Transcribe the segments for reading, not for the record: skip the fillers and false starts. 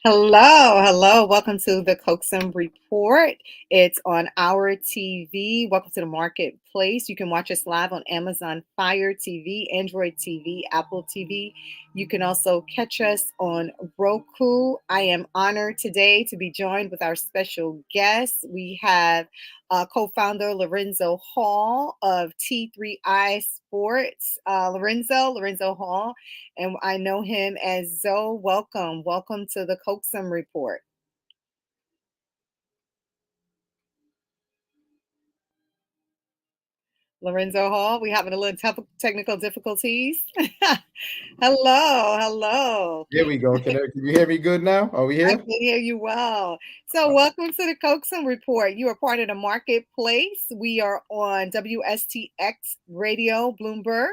Hello. Welcome to the Coaxum Report. It's on our TV. Welcome to the marketplace. You can watch us live on Amazon Fire TV, Android TV, Apple TV. You can also catch us on Roku. I am honored today to be joined with our special guest. We have co-founder Lorenzo Hall of T3I Sports. Lorenzo Hall, and I know him as Zoe. Welcome to the Coaxum Report. Lorenzo Hall, we having a little technical difficulties. Hello. Here we go. Can you hear me good now? Are we I here? can hear you well. So, welcome to the Coaxum Report. You are part of the marketplace. We are on WSTX Radio, Bloomberg.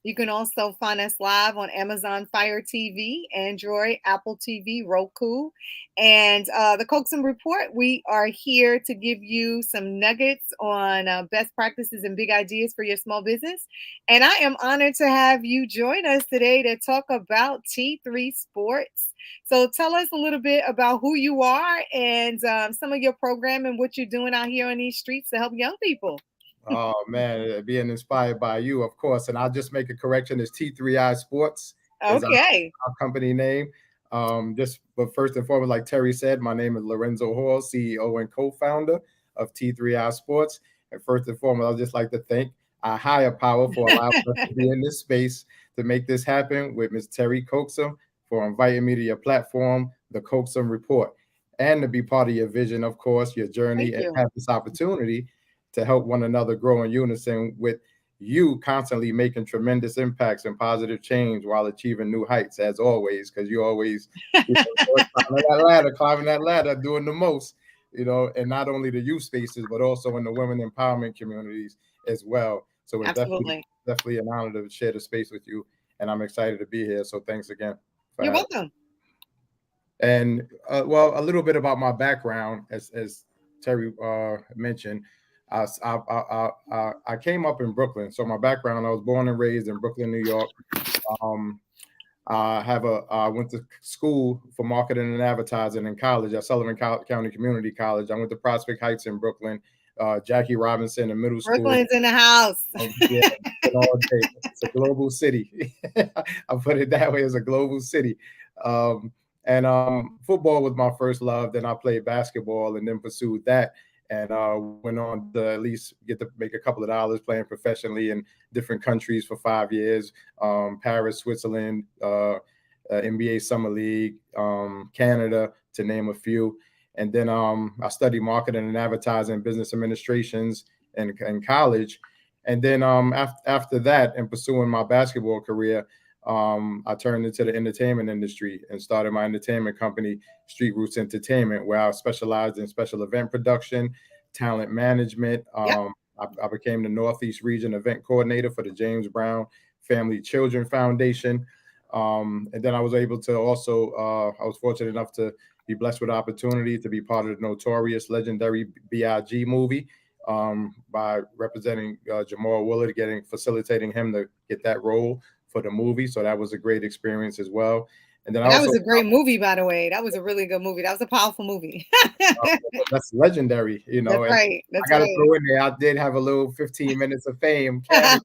You can also find us live on Amazon Fire TV, Android, Apple TV, Roku, and the Coaxum Report. We are here to give you some nuggets on best practices and big ideas for your small business. And I am honored to have you join us today to talk about T3 Sports. So tell us a little bit about who you are and some of your program and what you're doing out here on these streets to help young people. Oh man, being inspired by you, of course. And I'll just make a correction. It's T3I Sports is Okay. our company name. But first and foremost, like Terry said, my name is Lorenzo Hall, CEO and co-founder of T3I Sports. And first and foremost, I'd just like to thank our higher power for allowing us to be in this space to make this happen with Ms. Terry Coaxum for inviting me to your platform, the Coaxum Report, and to be part of your vision, of course, your Thank journey, and you. have this opportunity to help one another grow in unison with you constantly making tremendous impacts and positive change while achieving new heights as always, because you always climbing that ladder, doing the most, and not only the youth spaces, but also in the women empowerment communities as well. So it's Absolutely. definitely an honor to share the space with you. And I'm excited to be here. So thanks again for You're having me. welcome. And well, a little bit about my background, as Terry mentioned. I came up in Brooklyn, so my background, I was born and raised in Brooklyn, New York. Um, I went to school for marketing and advertising in college at Sullivan County Community College. I went to Prospect Heights in Brooklyn, Jackie Robinson in middle school. Brooklyn's in the house. Yeah, all day. It's a global city. I put it that way, as a global city. And Football was my first love. Then I played basketball and then pursued that, and went on to at least get to make a couple of dollars playing professionally in different countries for 5 years: Paris, Switzerland, NBA Summer League, Canada, to name a few. And then I studied marketing and advertising, business administrations in college. And then after that, and pursuing my basketball career, I turned into the entertainment industry and started my entertainment company, Street Roots Entertainment, where I specialized in special event production, talent management. Yep. I became the Northeast Region event coordinator for the James Brown Family Children Foundation. And then I was able to also, I was fortunate enough to be blessed with the opportunity to be part of the notorious, legendary B.I.G. movie, by representing Jamal Willard, facilitating him to get that role for the movie. So that was a great experience as well. And then I And that also, was a great movie, by the way. That was a really good movie. That was a powerful movie. that's legendary, That's and right. I That's got to right. throw in there, I did have a little 15 minutes of fame cameo,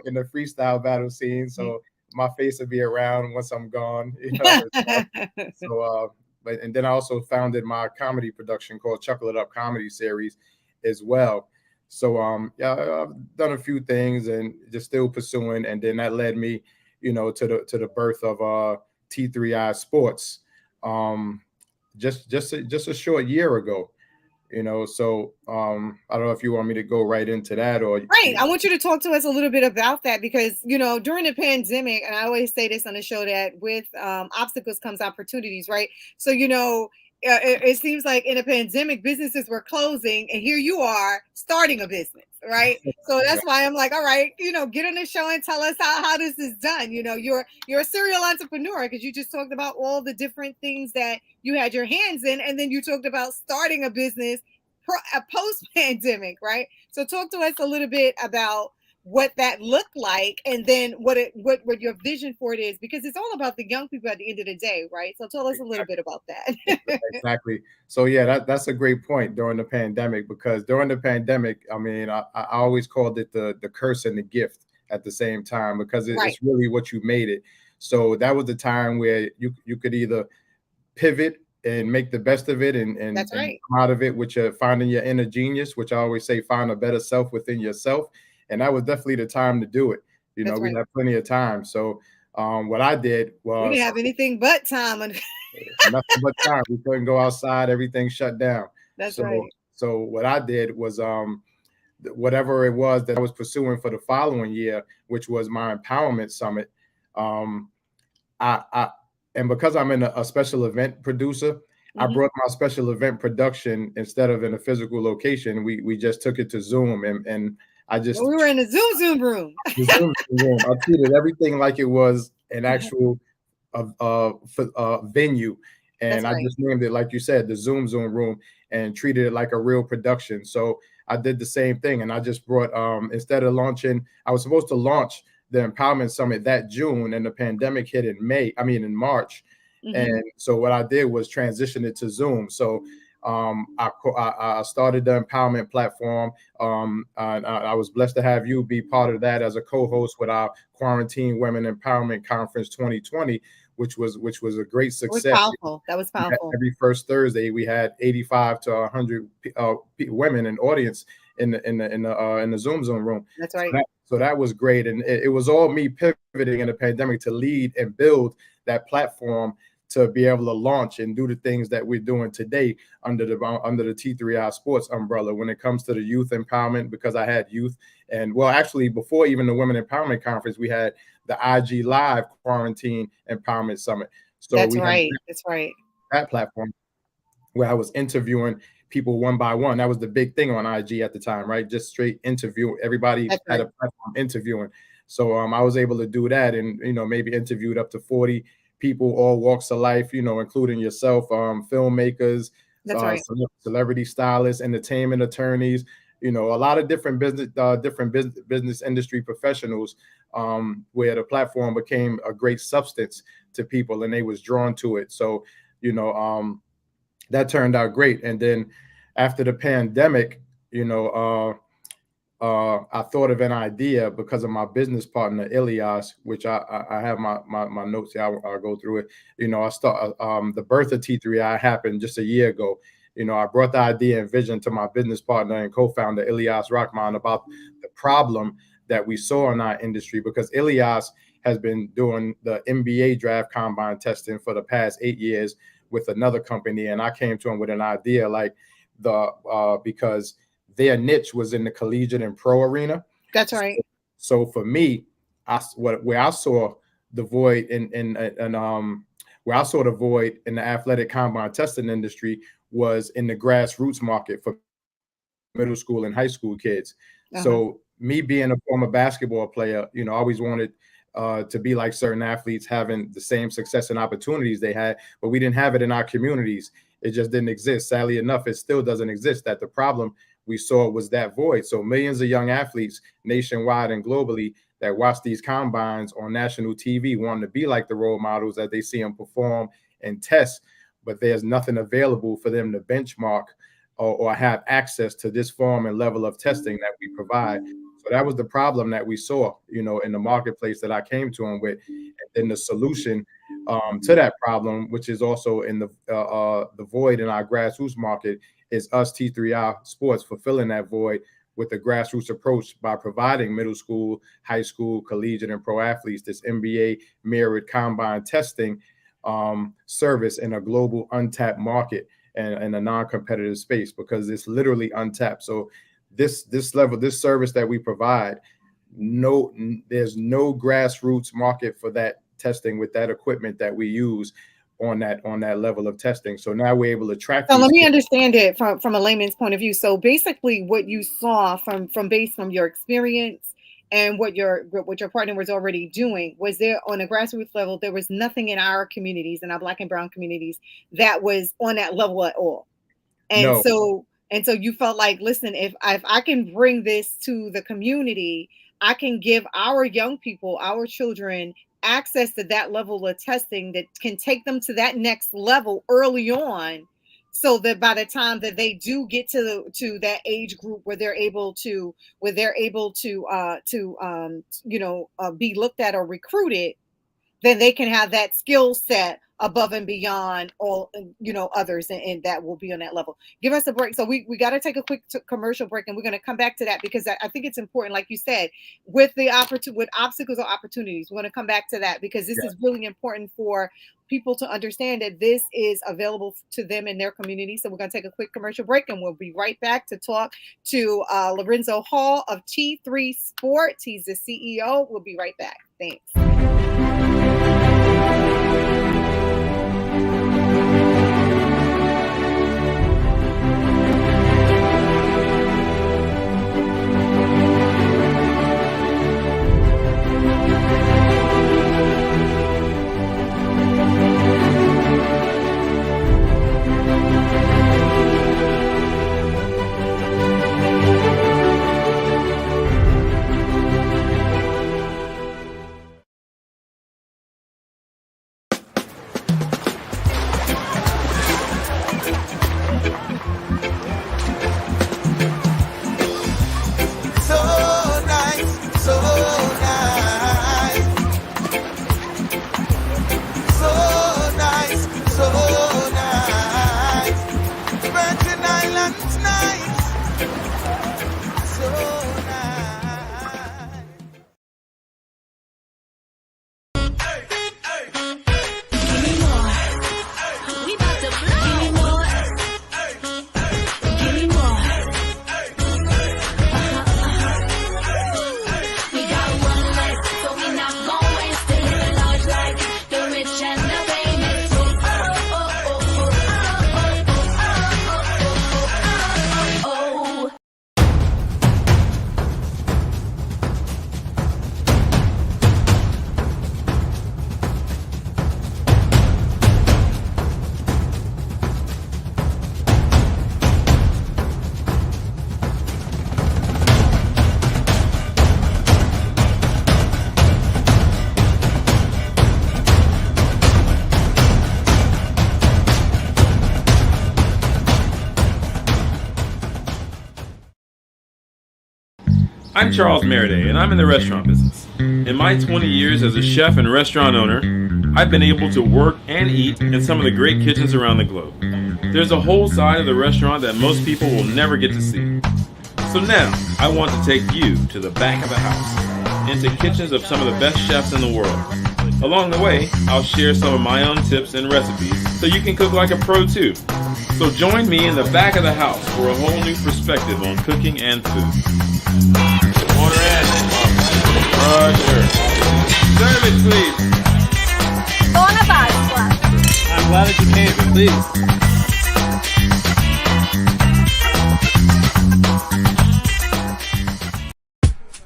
in the freestyle battle scene. So my face will be around once I'm gone, as well. So, and then I also founded my comedy production called Chuckle It Up Comedy Series as well. So, yeah, I've done a few things and just still pursuing. And then that led me, to the birth of T3I Sports, um, just a short year ago. So I don't know if you want me to go right into that, or Right. I want you to talk to us a little bit about that because, during the pandemic, and I always say this on the show that with obstacles comes opportunities, right? So, it seems like in a pandemic, businesses were closing, and here you are starting a business, right? So that's why I'm like, all right, get on the show and tell us how this is done. You're a serial entrepreneur because you just talked about all the different things that you had your hands in, and then you talked about starting a business post pandemic, right? So talk to us a little bit about what that looked like, and then what your vision for it is, because it's all about the young people at the end of the day, right? So tell us a little bit about that. Exactly. So yeah, that's a great point during the pandemic, because during the pandemic, I mean, I always called it the curse and the gift at the same time, because Right. it's really what you made it. So that was the time where you could either pivot and make the best of it, That's and right. come out of it with your finding your inner genius, which I always say, find a better self within yourself. And that was definitely the time to do it. You know, That's we right. had plenty of time. So what I did We didn't was have anything but time. nothing but time. We couldn't go outside, everything shut down. That's So right. what I did was whatever it was that I was pursuing for the following year, which was my empowerment summit. Um, I and because I'm in a special event producer, I Hmm. brought my special event production instead of in a physical location. We just took it to Zoom, and I We just were in the Zoom room. the Zoom room. I treated everything like it was an actual venue, That's and I right. just named it, like you said, the Zoom room, and treated it like a real production. So I did the same thing, and I just brought instead of launching, I was supposed to launch the Empowerment Summit that June, and the pandemic hit in May. I mean in March, Hmm. and so what I did was transition it to Zoom. So I started the empowerment platform. I was blessed to have you be part of that as a co-host with our Quarantine Women Empowerment Conference 2020, which was a great It was success. powerful. That was powerful. Every first Thursday, we had 85 to 100 women in audience in the Zoom room. That's So right. that was great, and it was all me pivoting in the pandemic to lead and build that platform to be able to launch and do the things that we're doing today under the T3I Sports umbrella when it comes to the youth empowerment. Because I had youth, and well, actually, before even the Women Empowerment Conference, we had the IG Live Quarantine Empowerment Summit. So That's we had right. That's right. that platform where I was interviewing people one by one. That was the big thing on IG at the time, right? Just straight interview. Everybody That's had a right. platform interviewing. So I was able to do that, and maybe interviewed up to 40 people, all walks of life, including yourself, filmmakers, That's right. celebrity stylists, entertainment attorneys, a lot of different business industry professionals, where the platform became a great substance to people, and they was drawn to it. So, you know, that turned out great. And then after the pandemic, I thought of an idea because of my business partner Ilias, which I have my notes here. I'll go through it. I start the birth of T3I happened just a year ago. I brought the idea and vision to my business partner and co-founder Ilias Rahman about the problem that we saw in our industry, because Ilias has been doing the NBA draft combine testing for the past 8 years with another company, and I came to him with an idea like because their niche was in the collegiate and pro arena. That's So, right. so for me, where I saw the void in where I saw the void in the athletic combine testing industry was in the grassroots market for middle school and high school kids. So me Uh-huh. being a former basketball player, I always wanted to be like certain athletes, having the same success and opportunities they had, but we didn't have it in our communities. It just didn't exist. Sadly enough, it still doesn't exist. That the problem we saw was that void. So millions of young athletes nationwide and globally that watch these combines on national TV wanting to be like the role models that they see them perform and test, but there's nothing available for them to benchmark or have access to this form and level of testing that we provide. So that was the problem that we saw, in the marketplace that I came to them with. And then the solution to that problem, which is also in the void in our grassroots market, is us T3I Sports fulfilling that void with the grassroots approach by providing middle school, high school, collegiate, and pro athletes this NBA mirrored combine testing service in a global untapped market and a non-competitive space, because it's literally untapped. So this service that we provide, there's no grassroots market for that testing with that equipment that we use on that level of testing. So now we're able to track So let these me kids. understand it from a layman's point of view. So basically, what you saw from based from your experience and what your partner was already doing was there on a grassroots level. There was nothing in our communities, in our Black and Brown communities, that was on that level at all. And No, so you felt like, listen, if I can bring this to the community, I can give our young people, our children, access to that level of testing that can take them to that next level early on, so that by the time that they do get to that age group where they're able to be looked at or recruited, then they can have that skill set above and beyond all others, and that will be on that level. Give us a break. So we got to take a quick commercial break, and we're going to come back to that, because I think it's important, like you said, with obstacles or opportunities. We're going to come back to that, because this is really important for people to understand that this is available to them in their community. So we're going to take a quick commercial break, and we'll be right back to talk to Lorenzo Hall of T3 Sports. He's the CEO. We'll be right back. Thanks. I'm Charles Meriday, and I'm in the restaurant business. In my 20 years as a chef and restaurant owner, I've been able to work and eat in some of the great kitchens around the globe. There's a whole side of the restaurant that most people will never get to see. So now, I want to take you to the back of the house, into kitchens of some of the best chefs in the world. Along the way, I'll share some of my own tips and recipes so you can cook like a pro too. So join me in the back of the house for a whole new perspective on cooking and food. Order in. Roger. Serve it, please. I'm glad that you came, please.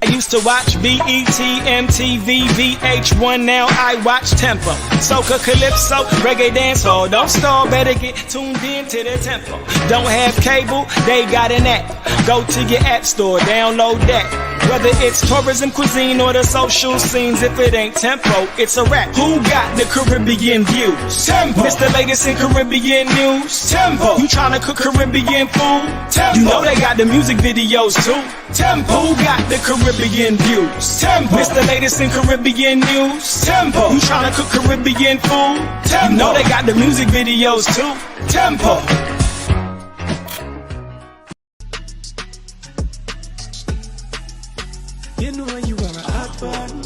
I used to watch BET, MTV, VH1, now I watch Tempo. Soca, Calypso, Reggae Dancehall. Don't stall, better get tuned in to the tempo. Don't have cable, they got an app. Go to your app store, download that. Whether it's tourism, cuisine, or the social scenes, if it ain't Tempo, it's a rap. Who got the Caribbean views? Tempo. It's the latest in Caribbean news. Tempo. You tryna cook Caribbean food? Tempo. You know they got the music videos too. Tempo. Who got the Caribbean views? Tempo. It's the latest in Caribbean news. Tempo. You tryna cook Caribbean food? Tempo. You know they got the music videos too. Tempo. You know you are a hot one.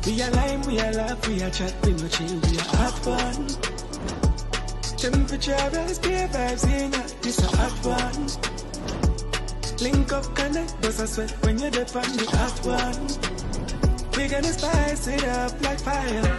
We are lime, we are laugh, we are chat, we no chill, we are hot one. Temperature rise, clear vibes in ya, this a hot one. Link up, connect, bust a sweat when you're dead on the hot one. We gonna spice it up like fire.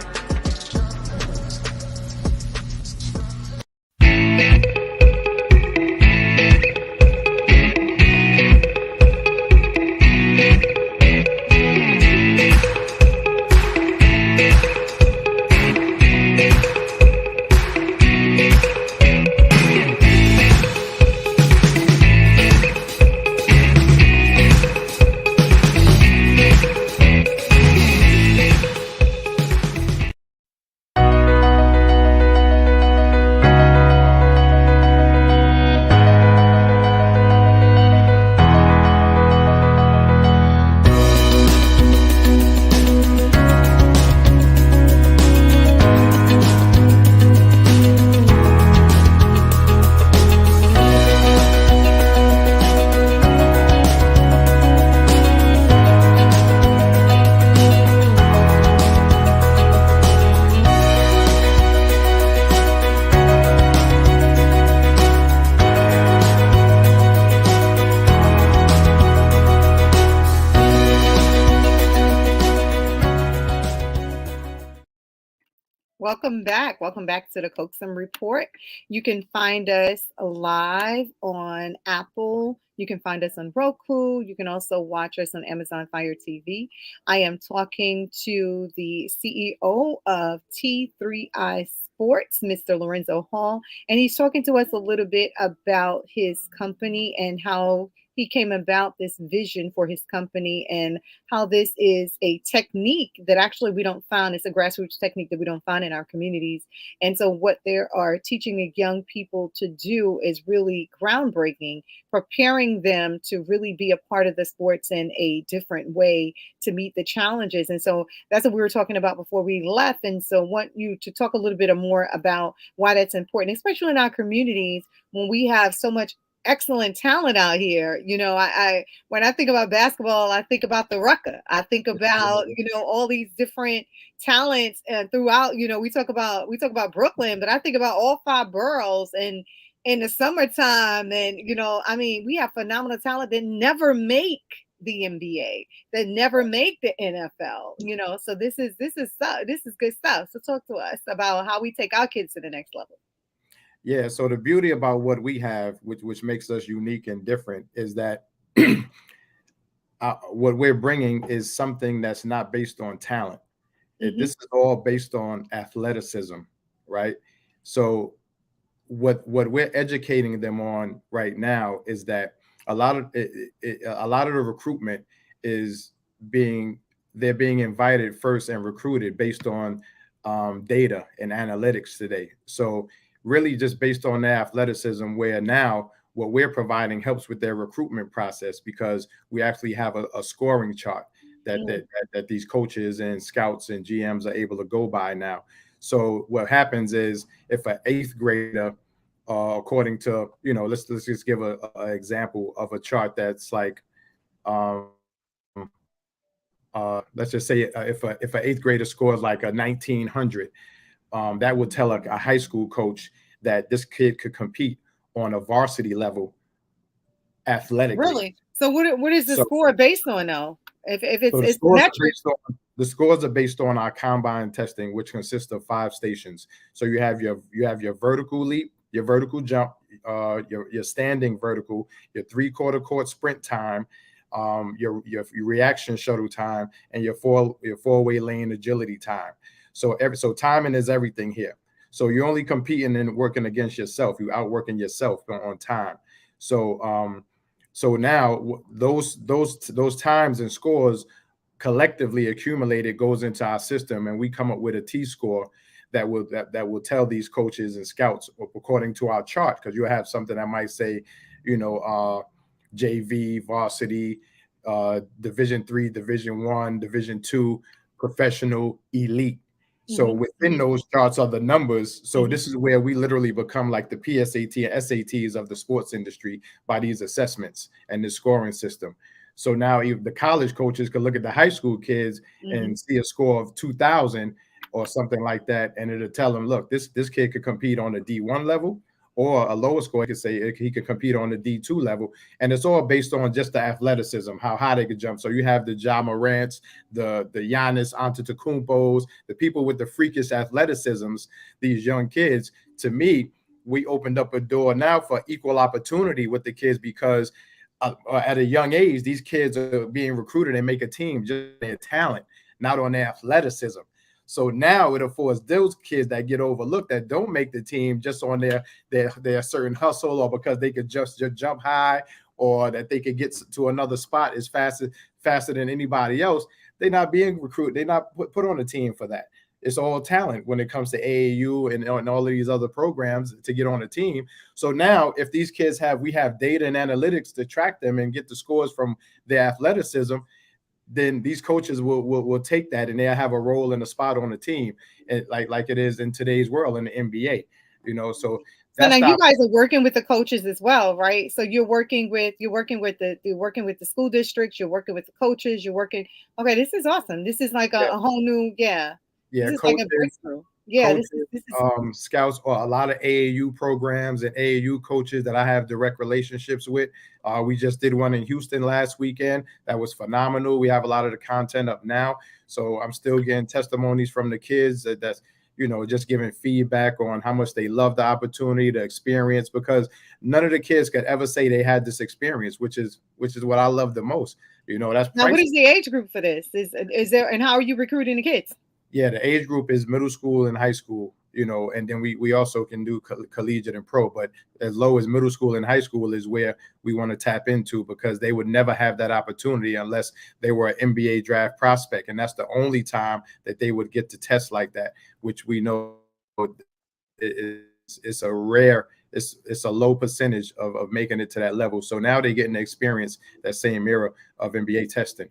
welcome back. Welcome back to the Coaxum Report. You can find us live on Apple. You can find us on Roku. You can also watch us on Amazon Fire TV. I am talking to the CEO of T3I Sports, Mr. Lorenzo Hall, and he's talking to us a little bit about his company and how he came about this vision for his company and how this is a technique that actually we don't find. It's a grassroots technique that we don't find in our communities. And so what they are teaching the young people to do is really groundbreaking, preparing them to really be a part of the sports in a different way to meet the challenges. And so that's what we were talking about before we left. And so I want you to talk a little bit more about why that's important, especially in our communities when we have so much excellent talent out here. I when I think about basketball, I think about the Rucker. I think about all these different talents throughout. We talk about Brooklyn, but I think about all 5 boroughs and in the summertime. And we have phenomenal talent that never make the NBA, that never make the NFL. So this is good stuff. So talk to us about how we take our kids to the next level. Yeah, so the beauty about what we have, which makes us unique and different, is that what we're bringing is something that's not based on talent. This is all based on athleticism, right? So what we're educating them on right now is that a lot of the recruitment is they're being invited first and recruited based on data and analytics today. So really just based on their athleticism, where now what we're providing helps with their recruitment process because we actually have a scoring chart that these coaches and scouts and GMs are able to go by now. So what happens is if an 8th grader, according to, let's just give an example of a chart that's like, let's just say if an 8th grader scores like a 1900, that would tell a high school coach that this kid could compete on a varsity level athletically. Really? So what is the score based on though? If it's metrics. The scores are based on our combine testing, which consists of 5 stations. So you have your vertical leap, your vertical jump, your standing vertical, your 3/4 court sprint time, your reaction shuttle time, and your four-way lane agility time. So timing is everything here. So you're only competing and working against yourself. You outworking yourself on time. So now those times and scores collectively accumulated goes into our system, and we come up with a T-score that will tell these coaches and scouts according to our chart, because you have something that might say, JV, varsity, Division 3, Division 1, Division 2, professional, elite. So within those charts are the numbers. So this is where we literally become like the PSAT and SATs of the sports industry by these assessments and the scoring system. So now the college coaches can look at the high school kids and see a score of 2000 or something like that, and it'll tell them, look, this kid could compete on a D1 level, or a lower score, he could say he could compete on the D2 level. And it's all based on just the athleticism, how high they could jump. So you have the Ja Morants, the Giannis Antetokounmpos, the people with the freakish athleticisms, these young kids. To me, we opened up a door now for equal opportunity with the kids, because at a young age, these kids are being recruited and make a team just on their talent, not on their athleticism. So now it affords those kids that get overlooked, that don't make the team, just on their certain hustle, or because they could just jump high, or that they could get to another spot as faster than anybody else. They're not being recruited. They're not put on a team for that. It's all talent when it comes to AAU and all of these other programs to get on a team. So now if these kids we have data and analytics to track them and get the scores from their athleticism, then these coaches will take that, and they'll have a role and a spot on the team, and like it is in today's world in the NBA. So now you guys are working with the coaches as well, right? So you're working with the school districts, you're working with the coaches, okay, this is awesome. This is like a whole new this is coaches, like a breakthrough. Yeah, coaches, this is scouts, or a lot of AAU programs and AAU coaches that I have direct relationships with. We just did one in Houston last weekend. That was phenomenal. We have a lot of the content up now. So I'm still getting testimonies from the kids that's just giving feedback on how much they love the opportunity, the experience, because none of the kids could ever say they had this experience, which is what I love the most. That's now. What priceless. is the age group for this? Is there, and how are you recruiting the kids? Yeah, the age group is middle school and high school, and then we also can do collegiate and pro, but as low as middle school and high school is where we want to tap into, because they would never have that opportunity unless they were an NBA draft prospect. And that's the only time that they would get to test like that, which we know it's a rare, it's a low percentage of making it to that level. So now they're getting to experience that same era of NBA testing.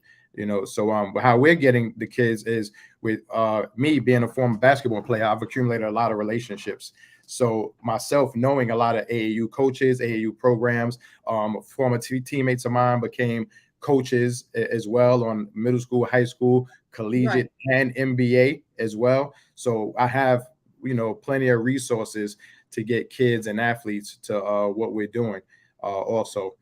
So how we're getting the kids is with me being a former basketball player. I've accumulated a lot of relationships. So myself knowing a lot of AAU coaches, AAU programs, former teammates of mine became coaches as well on middle school, high school, collegiate, and NBA as well. So I have, plenty of resources to get kids and athletes to what we're doing also.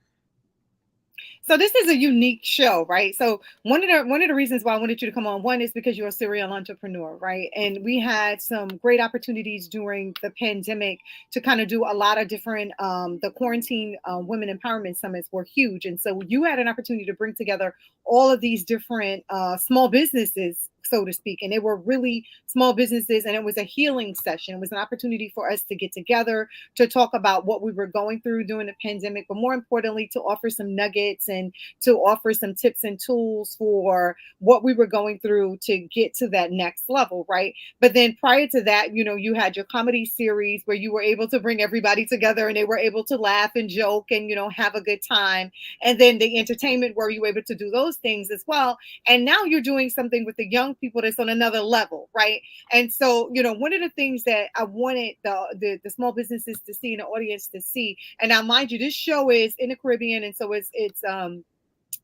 So this is a unique show, right? So one of the reasons why I wanted you to come on, one is because you're a serial entrepreneur, right? And we had some great opportunities during the pandemic to kind of do a lot of different, the quarantine women empowerment summits were huge. And so you had an opportunity to bring together all of these different small businesses, so to speak. And they were really small businesses, and it was a healing session. It was an opportunity for us to get together, to talk about what we were going through during the pandemic, but more importantly, to offer some nuggets and to offer some tips and tools for what we were going through to get to that next level, right? But then prior to that, you had your comedy series where you were able to bring everybody together and they were able to laugh and joke and, have a good time. And then the entertainment where you were able to do those things as well. And now you're doing something with the young people that's on another level, right? And so, one of the things that I wanted the small businesses to see and the audience to see, and now mind you, this show is in the Caribbean, and so it's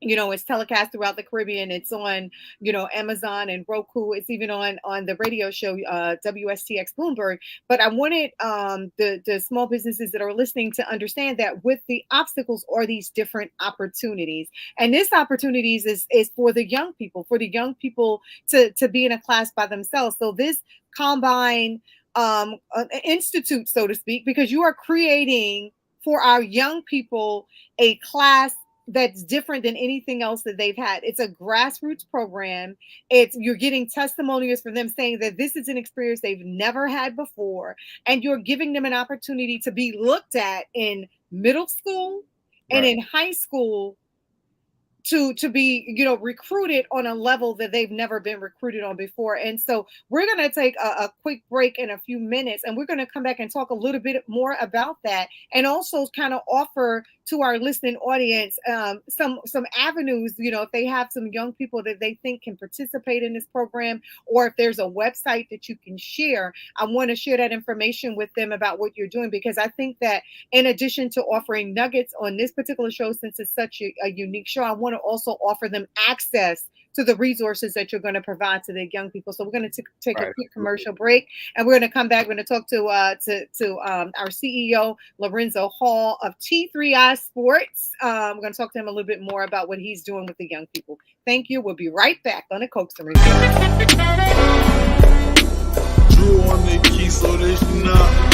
it's telecast throughout the Caribbean. It's on, Amazon and Roku. It's even on the radio show, WSTX Bloomberg. But I wanted the small businesses that are listening to understand that with the obstacles are these different opportunities. And this opportunities is for the young people, to be in a class by themselves. So this combine institute, so to speak, because you are creating for our young people a class that's different than anything else that they've had. It's a grassroots program. You're getting testimonials from them saying that this is an experience they've never had before. And you're giving them an opportunity to be looked at in middle school and in high school to be, recruited on a level that they've never been recruited on before. And so we're going to take a quick break in a few minutes, and we're going to come back and talk a little bit more about that, and also kind of offer to our listening audience some avenues, if they have some young people that they think can participate in this program, or if there's a website that you can share. I want to share that information with them about what you're doing, because I think that in addition to offering nuggets on this particular show, since it's such a unique show, I want to also offer them access to the resources that you're going to provide to the young people. So we're going to take a quick commercial break, and we're going to come back. We're going to talk to our CEO, Lorenzo Hall of T3I Sports. We're going to talk to him a little bit more about what he's doing with the young people. Thank you. We'll be right back on the Coaxum Report. Drew on the key, so this not.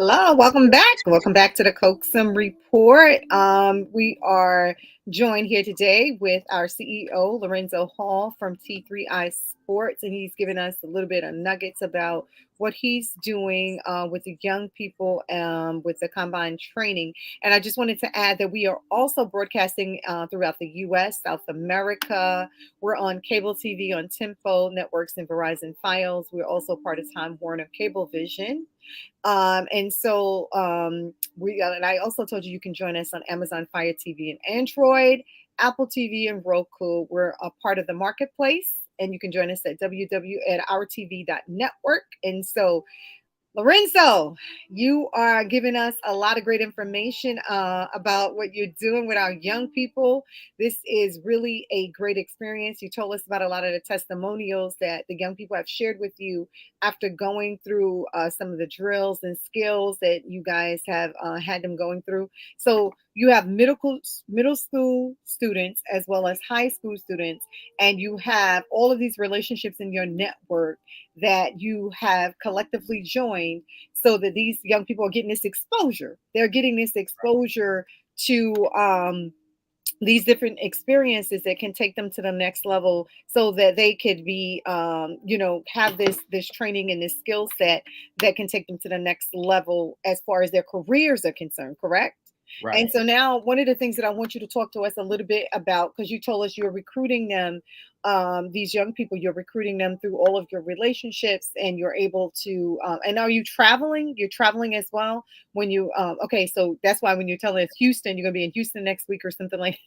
Hello, welcome back. Welcome back to the Coaxum Report. We are joined here today with our CEO, Lorenzo Hall from T3I Sports, and he's given us a little bit of nuggets about what he's doing with the young people with the combine training. And I just wanted to add that we are also broadcasting throughout the U.S., South America. We're on cable TV on Tempo Networks and Verizon Files. We're also part of Time Warner Cablevision. And so and I also told you can join us on Amazon Fire TV and Android, Apple TV and Roku. We're a part of the marketplace, and you can join us at www.ourtv.network. And so Lorenzo, you are giving us a lot of great information about what you're doing with our young people. This is really a great experience. You told us about a lot of the testimonials that the young people have shared with you after going through some of the drills and skills that you guys have had them going through. So you have middle school students as well as high school students, and you have all of these relationships in your network that you have collectively joined so that these young people are getting this exposure. They're getting this exposure to these different experiences that can take them to the next level so that they could be, have this training and this skill set that can take them to the next level as far as their careers are concerned, correct? Right. And so now one of the things that I want you to talk to us a little bit about, because you told us you're recruiting them, these young people, you're recruiting them through all of your relationships, and you're able to, and are you traveling? You're traveling as well when you, okay, so that's why when you're telling us Houston, you're going to be in Houston next week or something like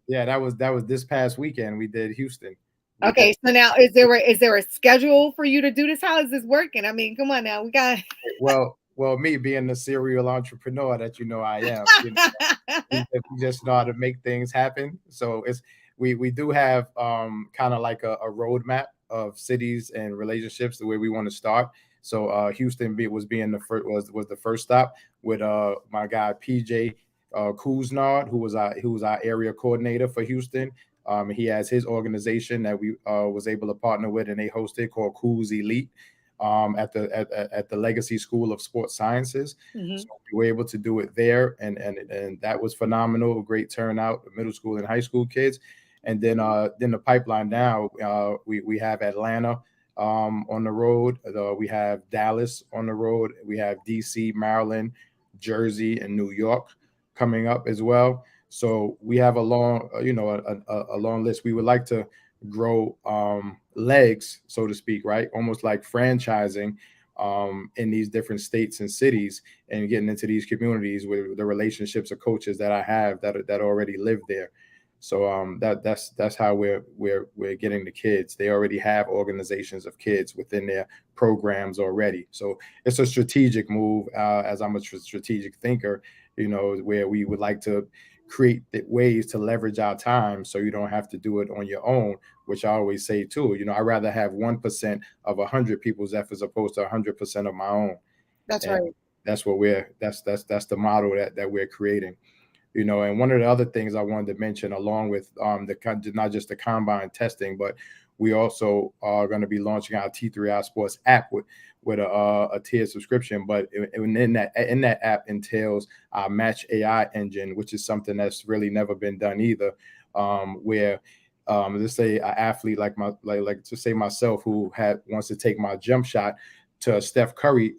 Yeah, that was this past weekend. We did Houston. Okay, so now is there a schedule for you to do this? How is this working? I mean, come on now, we got Well, me being the serial entrepreneur that I am, we just know how to make things happen. So we do have kind of like a roadmap of cities and relationships the way we want to start. So Houston was being the first was the first stop with my guy PJ Kuznard, who was our area coordinator for Houston. He has his organization that we was able to partner with, and they hosted called Kuz Elite at the Legacy School of Sports Sciences. Mhm. So we were able to do it there, and that was phenomenal. Great turnout, middle school and high school kids. And then the pipeline now, we have Atlanta on the road. We have Dallas on the road. We have DC, Maryland, Jersey, and New York coming up as well. So we have a long, a long list. We would like to grow legs, so to speak, right? Almost like franchising in these different states and cities, and getting into these communities with the relationships of coaches that I have that already live there. So that's how we're getting the kids. They already have organizations of kids within their programs already. So it's a strategic move, as I'm a strategic thinker, where we would like to create ways to leverage our time so you don't have to do it on your own, which I always say too. I'd rather have 1% of 100 people's efforts opposed to 100% of my own. That's And right. that's what that's the model that we're creating. And one of the other things I wanted to mention, along with not just the combine testing, but we also are going to be launching our T3I Sports app with a tiered subscription. But in that app entails our Match AI engine, which is something that's really never been done either. Where let's say an athlete like to say myself, who wants to take my jump shot to a Steph Curry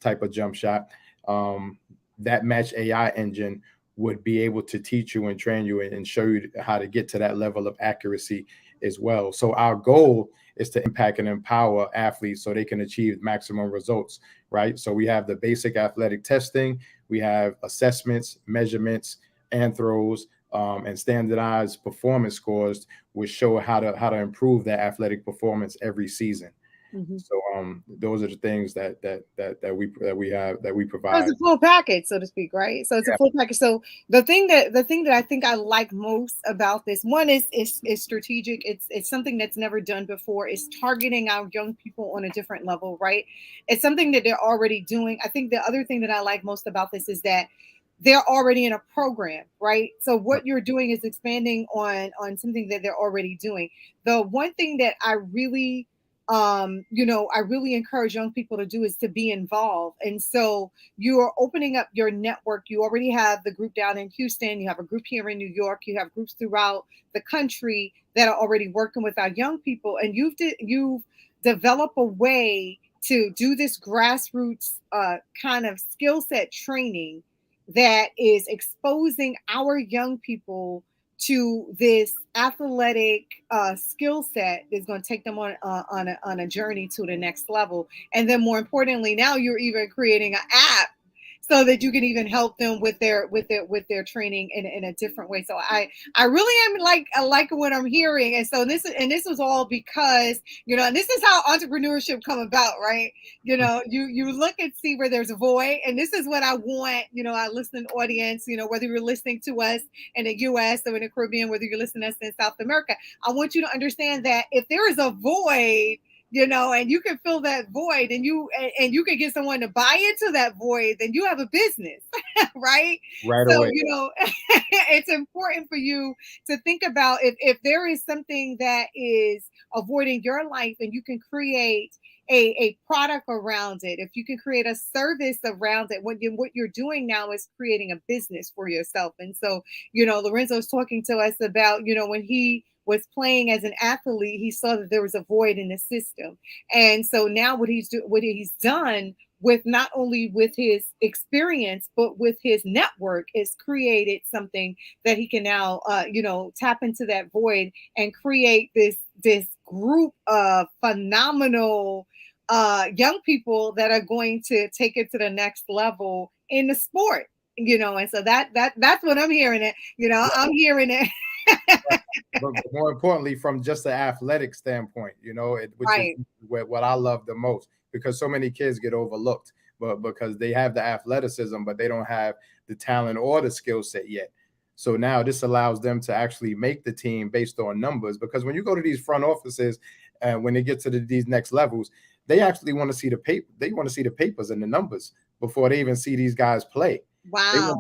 type of jump shot, that Match AI engine would be able to teach you and train you and show you how to get to that level of accuracy as well. So our goal is to impact and empower athletes so they can achieve maximum results, right? So we have the basic athletic testing, we have assessments, measurements, and throws, and standardized performance scores, which show how to improve their athletic performance every season. Mhm. So those are the things that we So provide. it's a full package, so to speak, right? So it's a full package. So the thing that I think I like most about this one is strategic. It's something that's never done before. It's targeting our young people on a different level, right? It's something that they're already doing. I think the other thing that I like most about this is that they're already in a program, right? So what you're doing is expanding on something that they're already doing. The one thing that I really I really encourage young people to do is to be involved. And so you are opening up your network. You already have the group down in Houston. You have a group here in New York. You have groups throughout the country that are already working with our young people. And you've developed a way to do this grassroots kind of skill set training that is exposing our young people to this athletic skill set that's going to take them on a journey to the next level. And then more importantly, now you're even creating an app so that you can even help them with their training in a different way. So I really am like what I'm hearing. And so this was all because, and this is how entrepreneurship come about, right? You look and see where there's a void. And this is what I want, our listening audience, whether you're listening to us in the US or in the Caribbean, whether you're listening to us in South America, I want you to understand that if there is a void, and you can fill that void and you can get someone to buy into that void, then you have a business, right? So, away. It's important for you to think about if there is something that is avoiding your life and you can create a product around it, if you can create a service around it, what you're doing now is creating a business for yourself. And so, Lorenzo's talking to us about, when he was playing as an athlete, he saw that there was a void in the system. And so now what he's done with not only with his experience, but with his network is created something that he can now, tap into that void and create this group of phenomenal young people that are going to take it to the next level in the sport, and so that's what I'm hearing it. I'm hearing it. but more importantly, from just the athletic standpoint, which is what I love the most, because so many kids get overlooked, but because they have the athleticism, but they don't have the talent or the skill set yet. So now this allows them to actually make the team based on numbers, because when you go to these front offices and when they get to these next levels, they actually want to see the paper. They want to see the papers and the numbers before they even see these guys play. Wow.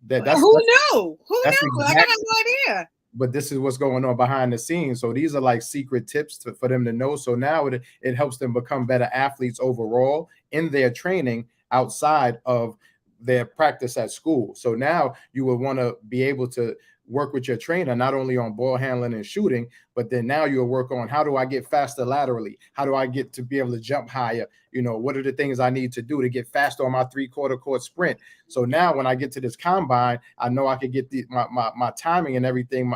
Who knew? Who knew? Exactly, I had no idea. But this is what's going on behind the scenes. So these are like secret tips for them to know. So now it helps them become better athletes overall in their training outside of their practice at school. So now you will want to be able to work with your trainer, not only on ball handling and shooting, but then now you'll work on how do I get faster laterally? How do I get to be able to jump higher? What are the things I need to do to get faster on my 3/4 court sprint? So now when I get to this combine, I know I can get my timing and everything.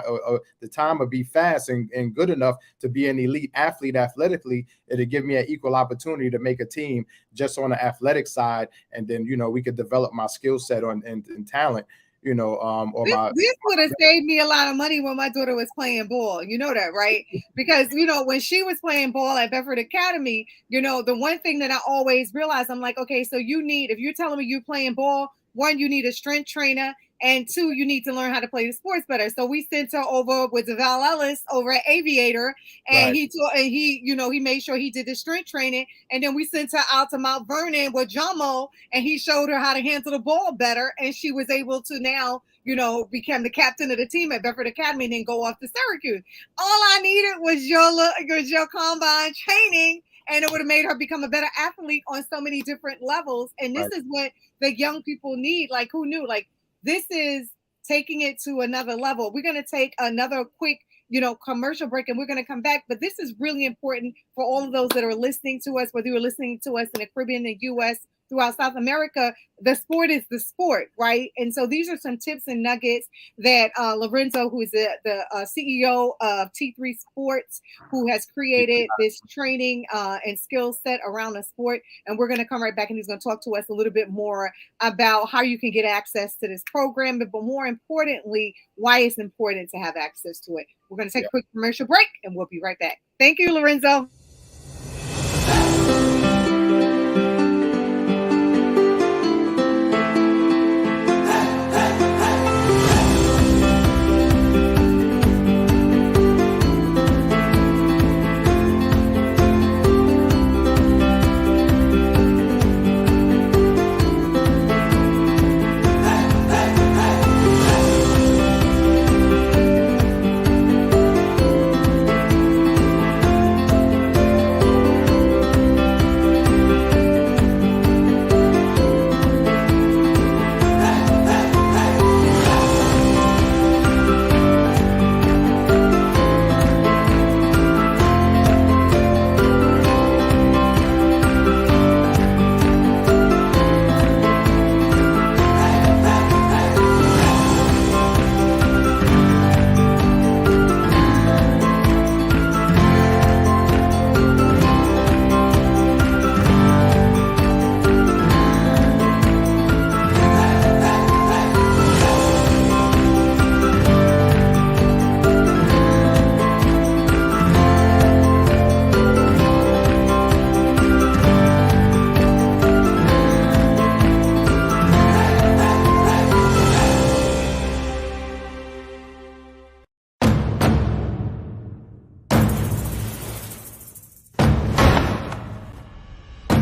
The time will be fast and good enough to be an elite athlete athletically. It'll give me an equal opportunity to make a team just on the athletic side. And then, we could develop my skill set and talent. This would have saved me a lot of money when my daughter was playing ball. You know that, right? Because, when she was playing ball at Bedford Academy, the one thing that I always realized, I'm like, okay, so if you're telling me you're playing ball, one, you need a strength trainer, and two, you need to learn how to play the sports better. So we sent her over with Val Ellis over at Aviator, and he made sure he did the strength training, and then we sent her out to Mount Vernon with Jomo, and he showed her how to handle the ball better, and she was able to now, become the captain of the team at Bedford Academy and then go off to Syracuse. All I needed was your combine training, and it would have made her become a better athlete on so many different levels. And this is what the young people need. Like, who knew? Like, this is taking it to another level. We're going to take another quick, commercial break, and we're going to come back. But this is really important for all of those that are listening to us, whether you're listening to us in the Caribbean, the U.S., throughout South America. The sport is the sport, right? And so these are some tips and nuggets that Lorenzo, who is the CEO of T3 Sports, who has created this training and skill set around the sport. And we're going to come right back, and he's going to talk to us a little bit more about how you can get access to this program, but more importantly, why it's important to have access to it. We're going to take a quick commercial break, and we'll be right back. Thank you, Lorenzo.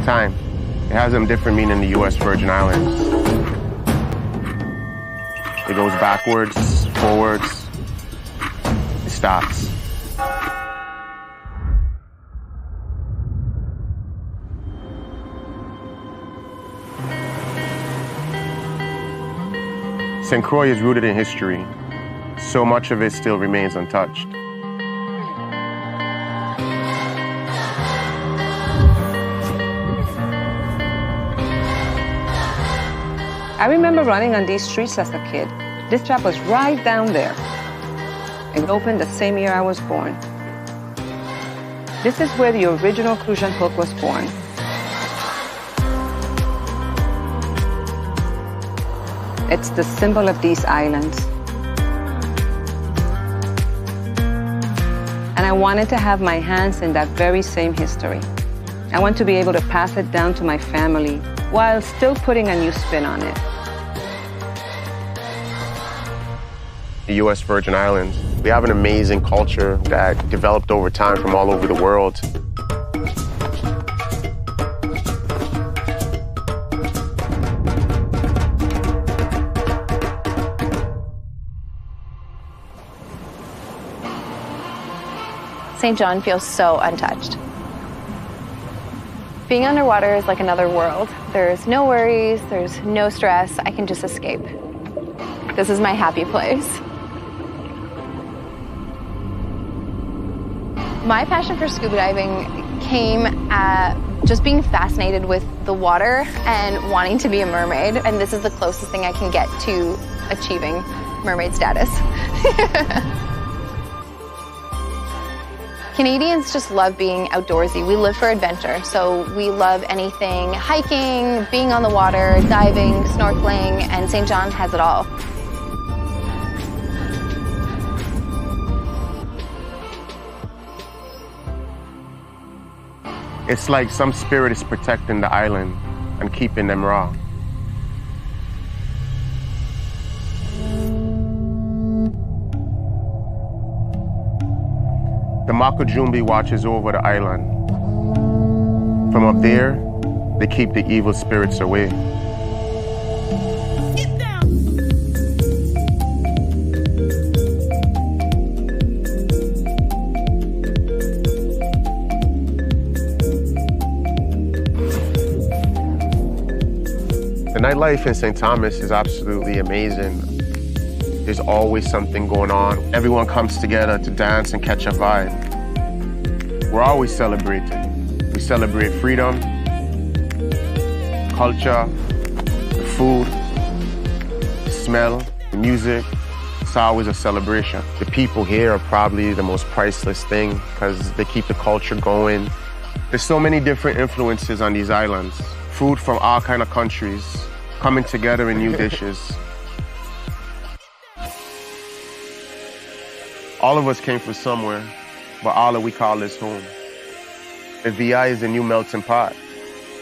time. It has a different meaning in the U.S. Virgin Islands. It goes backwards, forwards, it stops. St. Croix is rooted in history. So much of it still remains untouched. I remember running on these streets as a kid. This shop was right down there. It opened the same year I was born. This is where the original Crucian hook was born. It's the symbol of these islands. And I wanted to have my hands in that very same history. I want to be able to pass it down to my family while still putting a new spin on it. The U.S. Virgin Islands, we have an amazing culture that developed over time from all over the world. St. John feels so untouched. Being underwater is like another world. There's no worries, there's no stress. I can just escape. This is my happy place. My passion for scuba diving came at just being fascinated with the water and wanting to be a mermaid. And this is the closest thing I can get to achieving mermaid status. Canadians just love being outdoorsy. We live for adventure, so we love anything hiking, being on the water, diving, snorkeling, and St. John has it all. It's like some spirit is protecting the island and keeping them raw. The Makujumbi watches over the island. From up there, they keep the evil spirits away. The nightlife in St. Thomas is absolutely amazing. There's always something going on. Everyone comes together to dance and catch a vibe. We're always celebrating. We celebrate freedom, culture, the food, the smell, the music. It's always a celebration. The people here are probably the most priceless thing because they keep the culture going. There's so many different influences on these islands. Food from all kind of countries coming together in new dishes. All of us came from somewhere, but all of we call this home. The VI is the new melting pot.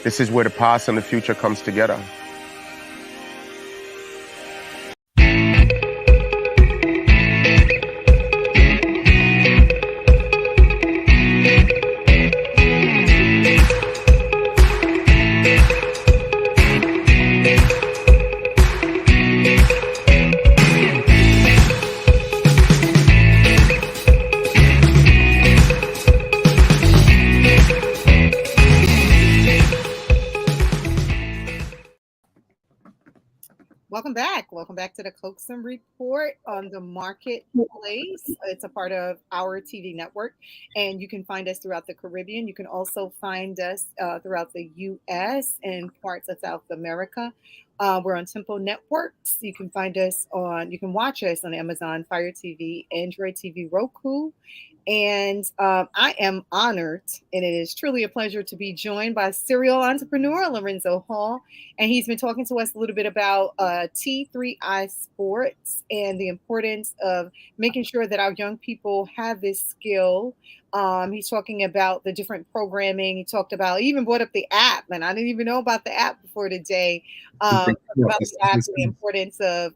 This is where the past and the future comes together. Welcome back to the Coaxum Report on the Marketplace. It's a part of our TV network, and you can find us throughout the Caribbean. You can also find us throughout the U.S. and parts of South America. We're on Tempo Networks. You can watch us on Amazon, Fire TV, Android TV, Roku. And I am honored, and it is truly a pleasure to be joined by serial entrepreneur Lorenzo Hall. And he's been talking to us a little bit about T3I Sports and the importance of making sure that our young people have this skill. He's talking about the different programming. He talked about, he even brought up the app, and I didn't even know about the app before today. About the app and the importance of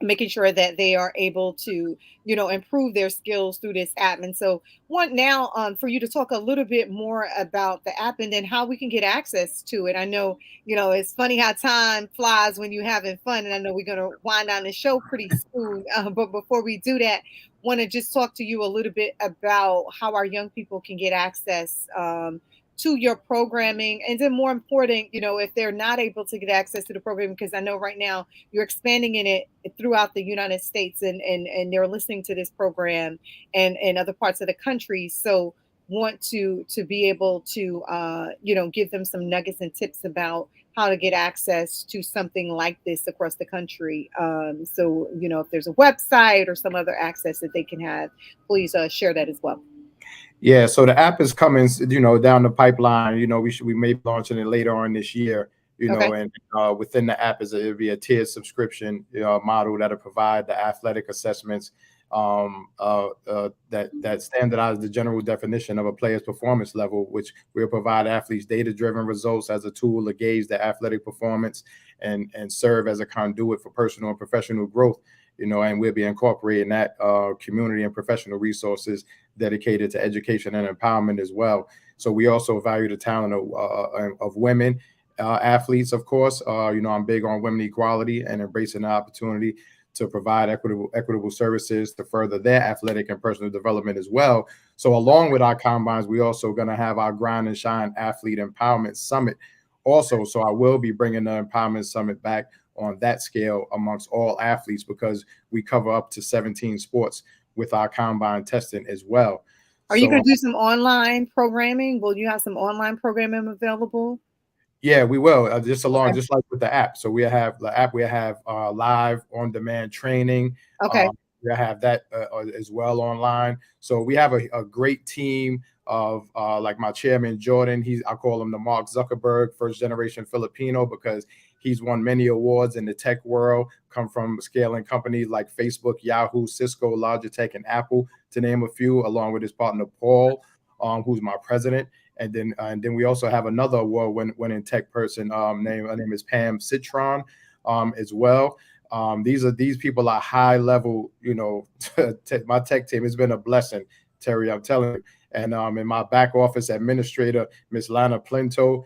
making sure that they are able to, improve their skills through this app. And so want now for you to talk a little bit more about the app and then how we can get access to it. I know, it's funny how time flies when you're having fun. And I know we're going to wind down the show pretty soon. But before we do that, want to just talk to you a little bit about how our young people can get access to your programming. And then more important, if they're not able to get access to the program, because I know right now you're expanding in it throughout the United States, and they're listening to this program and other parts of the country. So want to be able to give them some nuggets and tips about how to get access to something like this across the country. So if there's a website or some other access that they can have, please share that as well. Yeah, so the app is coming, down the pipeline. We may be launching it later on this year. Okay. And within the app it'll be a tiered subscription model that'll provide the athletic assessments that standardize the general definition of a player's performance level, which will provide athletes data-driven results as a tool to gauge their athletic performance and serve as a conduit for personal and professional growth. And we'll be incorporating that community and professional resources dedicated to education and empowerment as well. So we also value the talent of women athletes, of course. I'm big on women equality and embracing the opportunity to provide equitable services to further their athletic and personal development as well. So along with our combines, we also going to have our Grind and Shine Athlete Empowerment Summit also. So I will be bringing the Empowerment Summit back on that scale amongst all athletes, because we cover up to 17 sports with our combine testing as well. Are you going to do some online programming? Will you have some online programming available? Yeah, we will. Just like with the app. So we have the app. We have live on-demand training. Okay. We have that as well online. So we have a great team of like my chairman Jordan. I call him the Mark Zuckerberg, first generation Filipino, because he's won many awards in the tech world, come from scaling companies like Facebook, Yahoo, Cisco, Logitech, and Apple, to name a few, along with his partner Paul, who's my president. And then we also have another award-winning tech person. Her name is Pam Citron, as well. These people are high level. My tech team has been a blessing, Terry. I'm telling you. And in my back office administrator, Miss Lana Plinto,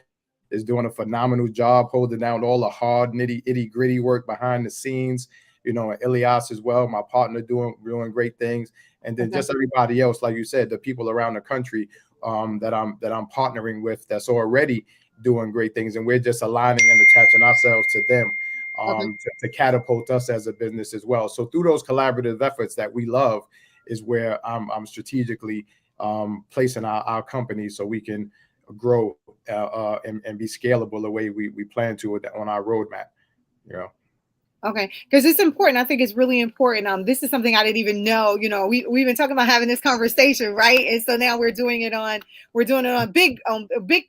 is doing a phenomenal job holding down all the hard nitty-gritty work behind the scenes. And Elias as well, my partner, doing great things. And then just everybody else, like you said, the people around the country that I'm partnering with, that's already doing great things, and we're just aligning and attaching ourselves to them to catapult us as a business as well. So through those collaborative efforts that we love is where I'm strategically placing our company, so we can grow and be scalable the way we plan to on our roadmap. Okay, because it's important. I think it's really important. This is something I didn't even know. We've been talking about having this conversation, right? And so now we're doing it on big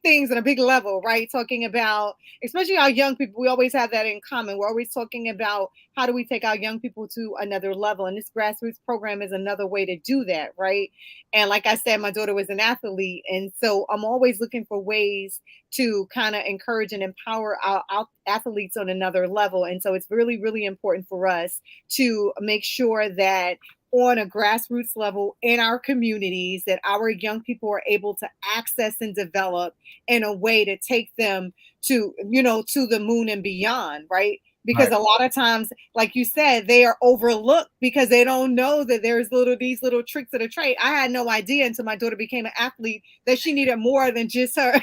things on a big level, right? Talking about, especially our young people, we always have that in common. We're always talking about how do we take our young people to another level, and this grassroots program is another way to do that, right? And like I said, my daughter was an athlete, and so I'm always looking for ways to kind of encourage and empower our athletes on another level. And so it's really, really important for us to make sure that on a grassroots level in our communities, that our young people are able to access and develop in a way to take them to the moon and beyond, right? Because a lot of times, like you said, they are overlooked because they don't know that there's these little tricks of the trade. I had no idea until my daughter became an athlete that she needed more than just her.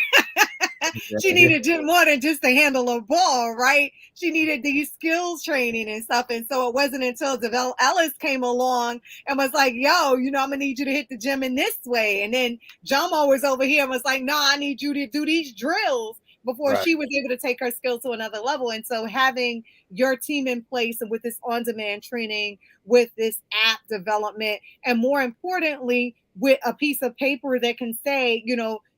She needed more than just to handle a ball, right? She needed these skills training and stuff. And so it wasn't until Devell Ellis came along and was like, yo, I'm going to need you to hit the gym in this way. And then Jomo was over here and was like, no, I need you to do these drills before she was able to take her skills to another level. And so having your team in place and with this on-demand training, with this app development, and more importantly, with a piece of paper that can say,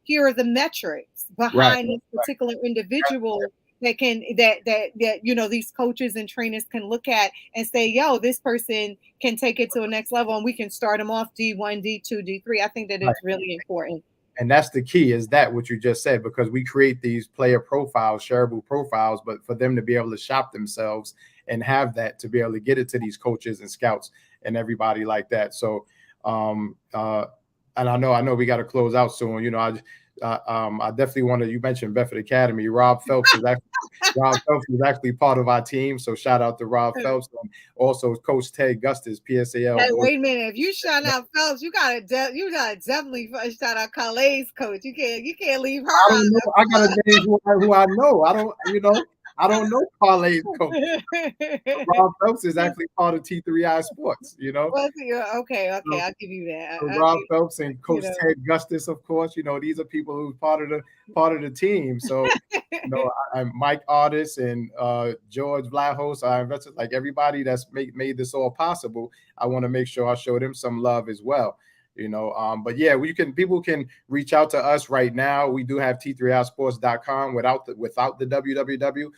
here are the metrics behind this particular individual that these coaches and trainers can look at and say, yo, this person can take it to a next level, and we can start them off D1, D2, D3. I think that it's really important. And that's the key, is that what you just said, because we create these player profiles, shareable profiles, but for them to be able to shop themselves and have that to be able to get it to these coaches and scouts and everybody like that. So, and I know we got to close out soon. You know, I definitely want to. You mentioned Bedford Academy. Rob Phelps is actually part of our team. So shout out to Rob Phelps and also Coach Ted Gustis, PSAL. Hey, wait a minute! If you shout out Phelps, you gotta definitely shout out Calais' coach. You can't leave her. I don't know. I gotta name who I know. I don't know Parlays coach. Rob Phelps is actually part of T3I Sports, you know. Okay, I'll give you that. So Rob Phelps and Coach Ted Gustis, of course, you know, these are people who's part of the team. So, you know, I'm Mike Artis and George Vlahos, our investors, like everybody that's made this all possible. I want to make sure I show them some love as well. You know, but yeah, people can reach out to us right now. We do have t3isports.com without the www.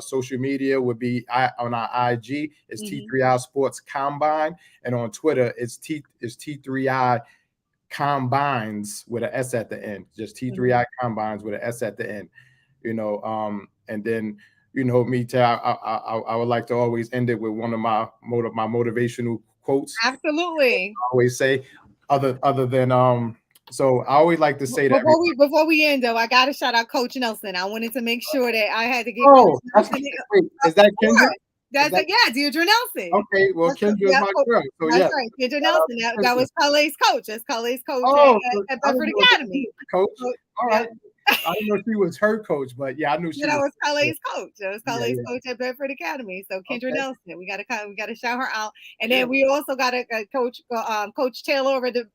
Social media would be on our IG. It's T3I Sports Combine, and on Twitter it's T3I Combines with an S at the end. Just T3I Combines with an S at the end. You know, and then you know me, I would like to always end it with one of my motivational quotes. Absolutely. I always say. Other than so I always like to say that before we end though, I gotta shout out Coach Nelson. I wanted to make sure that I had to give. Is that Kendra? Yeah, Deirdre Nelson. Okay, well Kendra is my girl. So that's right, Deirdre Nelson. That was Calais' coach. That's Calais' coach at Bedford Academy. Coach. All right. I didn't know she was her coach, but yeah, I knew she was Calais' coach. That was Calais' coach at Bedford Academy. So Kendra Nelson, we gotta shout her out. And then we also got a coach, Coach Taylor over at the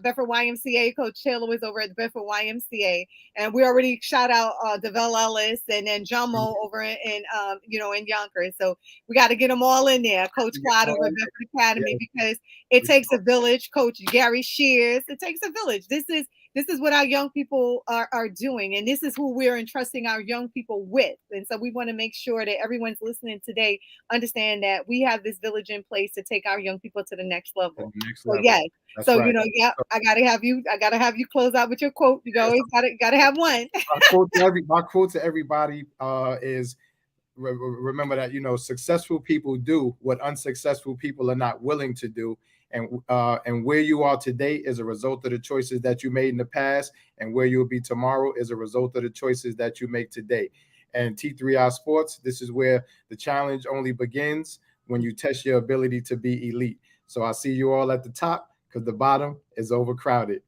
Bedford YMCA. Coach Taylor was over at the Bedford YMCA, and we already shout out DeVell Ellis and then Jomo over in Yonkers. So we got to get them all in there. Coach Clyde over at Bedford Academy because it takes a village. Coach Gary Shears, it takes a village. This is what our young people are doing, and this is who we're entrusting our young people with. And so we want to make sure that everyone's listening today understand that we have this village in place to take our young people to the next level. Yes. So right. You know, I gotta have you close out with your quote. You always gotta have one. My quote to everybody is remember that, you know, successful people do what unsuccessful people are not willing to do. And where you are today is a result of the choices that you made in the past, and where you'll be tomorrow is a result of the choices that you make today. And T3I Sports, this is where the challenge only begins when you test your ability to be elite. So I see you all at the top because the bottom is overcrowded.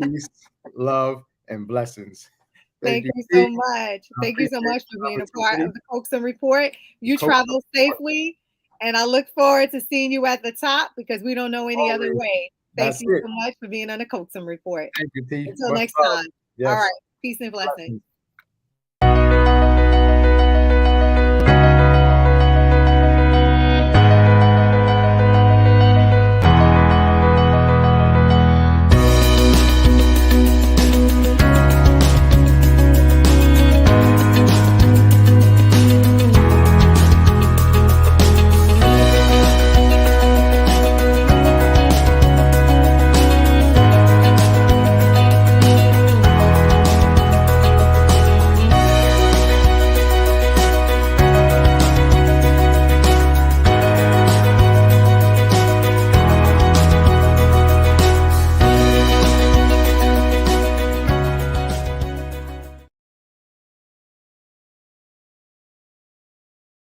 Peace, love, and blessings. Thank you so much. Thank you so much for being a part of the Coaxum Report. You travel safely. And I look forward to seeing you at the top because we don't know any other way. Thank you so much for being on the Coaxum Report. Thank you, T. Until next time. Yes. All right. Peace and blessings.